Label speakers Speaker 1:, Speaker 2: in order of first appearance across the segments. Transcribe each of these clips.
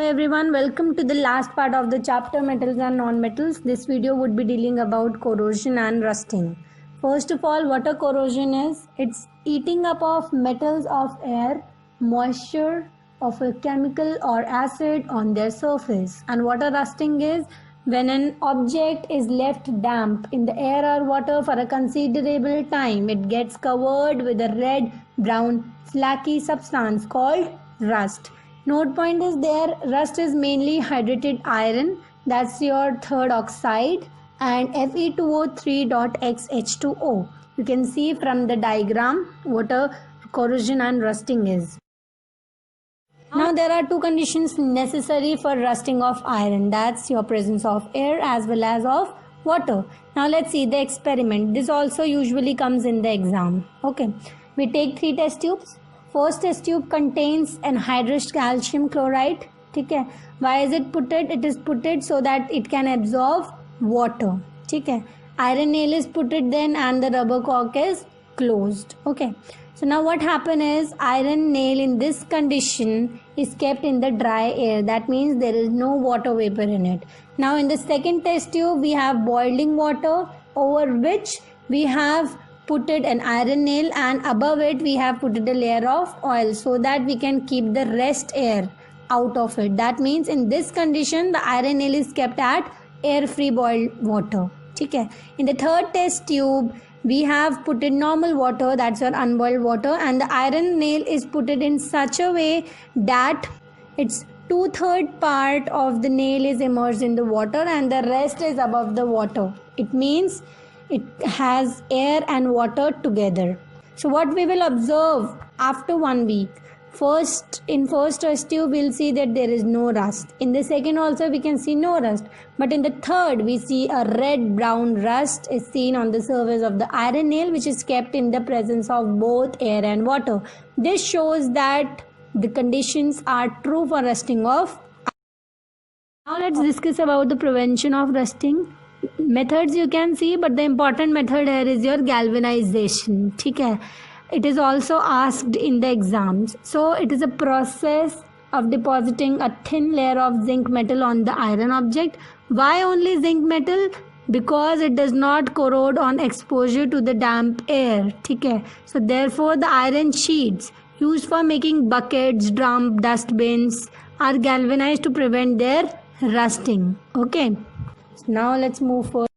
Speaker 1: everyone, welcome to the last part of the chapter metals and non-metals. This video would be dealing about corrosion and rusting. First of all, what a corrosion is, it's eating up of metals of air, moisture of a chemical or acid on their surface. And what a rusting is, when an object is left damp in the air or water for a considerable time, it gets covered with a red, brown, flaky substance called rust. Note point is there, rust is mainly hydrated iron, that's your third oxide, and Fe2O3.XH2O. You can see from the diagram what a corrosion and rusting is. Now there are two conditions necessary for rusting of iron, that's your presence of air as well as of water. Now let's see the experiment. This also usually comes in the exam. Okay, we take 3 test tubes. First test tube contains anhydrous calcium chloride. Okay, why is it put it? It is put it so that it can absorb water. Okay, iron nail is put it then and the rubber cork is closed. Okay, so now what happen is iron nail in this condition is kept in the dry air. That means there is no water vapor in it. Now in the second test tube we have boiling water over which we have put it an iron nail and above it we have put it a layer of oil so that we can keep the rest air out of it. That means in this condition the iron nail is kept at air free boiled water. Okay. In the third test tube we have put in normal water, that's your unboiled water, and the iron nail is put it in such a way that its 2/3 part of the nail is immersed in the water and the rest is above the water. It means it has air and water together. So what we will observe after 1 week, in first test tube we'll see that there is no rust. In the second also we can see no rust, but in the third we see a red brown rust is seen on the surface of the iron nail, which is kept in the presence of both air and water. This shows that the conditions are true for rusting of. Now let's discuss about the prevention of rusting. Methods you can see, but the important method here is your galvanization. Okay, it is also asked in the exams. So it is a process of depositing a thin layer of zinc metal on the iron object. Why only zinc metal? Because it does not corrode on exposure to the damp air. Okay, so therefore the iron sheets used for making buckets, drum, dustbins are galvanized to prevent their rusting. Okay, now let's move forward.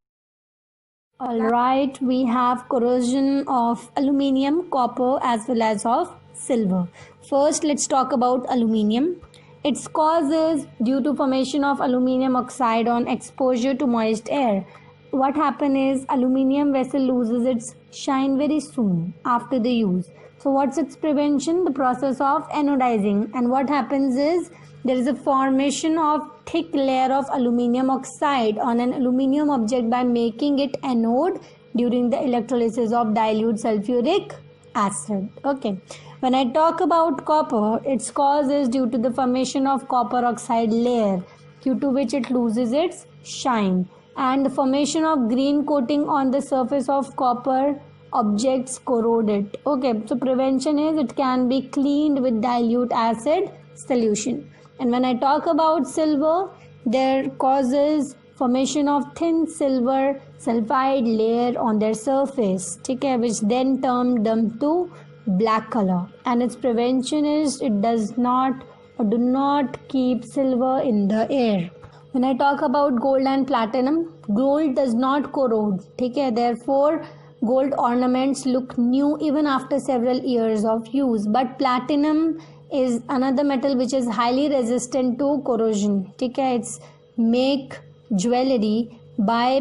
Speaker 1: Alright, we have corrosion of aluminium, copper as well as of silver. First let's talk about aluminium. Its cause is due to formation of aluminium oxide on exposure to moist air. What happens is aluminium vessel loses its shine very soon after the use. So what's its prevention? The process of anodizing. And what happens is there is a formation of thick layer of aluminium oxide on an aluminium object by making it anode during the electrolysis of dilute sulfuric acid. Okay, when I talk about copper, its cause is due to the formation of copper oxide layer due to which it loses its shine, and the formation of green coating on the surface of copper objects corrode it. Okay, so prevention is it can be cleaned with dilute acid solution. And when I talk about silver, there causes formation of thin silver sulfide layer on their surface, okay, which then turn them to black color. And its prevention is it does not or do not keep silver in the air. When I talk about gold and platinum, gold does not corrode, okay, therefore gold ornaments look new even after several years of use. But platinum is another metal which is highly resistant to corrosion. Okay, it's make jewelry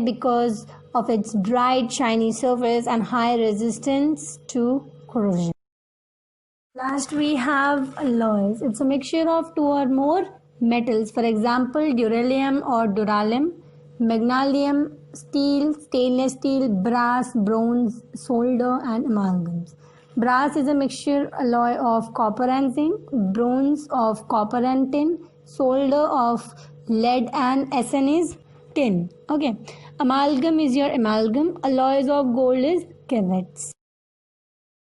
Speaker 1: because of its bright shiny surface and high resistance to corrosion. Last we have alloys. It's a mixture of 2 or more metals, for example duralium or duralium, magnesium, steel, stainless steel, brass, bronze, solder and amalgams. Brass is a mixture alloy of copper and zinc, bronze of copper and tin, solder of lead and SN is tin. Okay, amalgam is your amalgam, alloys of gold is caveats.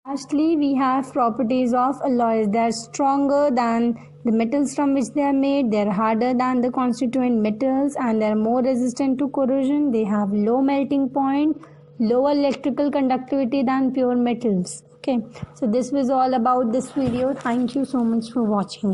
Speaker 1: Lastly, we have properties of alloys. They are stronger than the metals from which they are made. They are harder than the constituent metals, and they are more resistant to corrosion. They have low melting point, lower electrical conductivity than pure metals. Okay, so this was all about this video. Thank you so much for watching it.